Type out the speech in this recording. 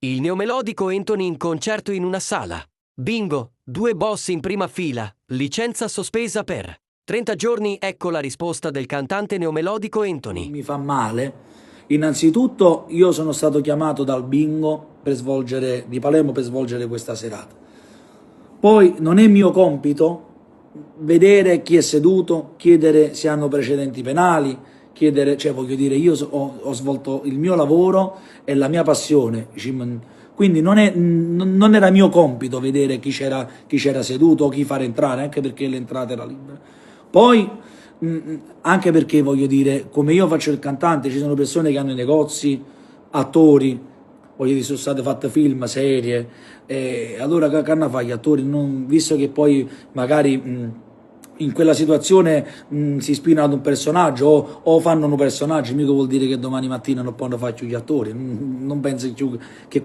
Il neomelodico Anthony in concerto in una sala. Bingo, 2 boss in prima fila, licenza sospesa per 30 giorni, ecco la risposta del cantante neomelodico Anthony. Mi fa male. Innanzitutto io sono stato chiamato dal Bingo di Palermo per svolgere questa serata. Poi non è mio compito vedere chi è seduto, chiedere se hanno precedenti penali, chiedere, cioè voglio dire, ho svolto il mio lavoro e la mia passione, quindi non era mio compito vedere chi c'era seduto o chi far entrare, anche perché l'entrata era libera. Poi, anche perché voglio dire, come io faccio il cantante, ci sono persone che hanno i negozi, attori, voglio dire, sono state fatte film, serie, e allora che hanno fatto gli attori, visto che poi magari in quella situazione si ispirano ad un personaggio o fanno un personaggio, mica vuol dire che domani mattina non possono farci gli attori, non penso che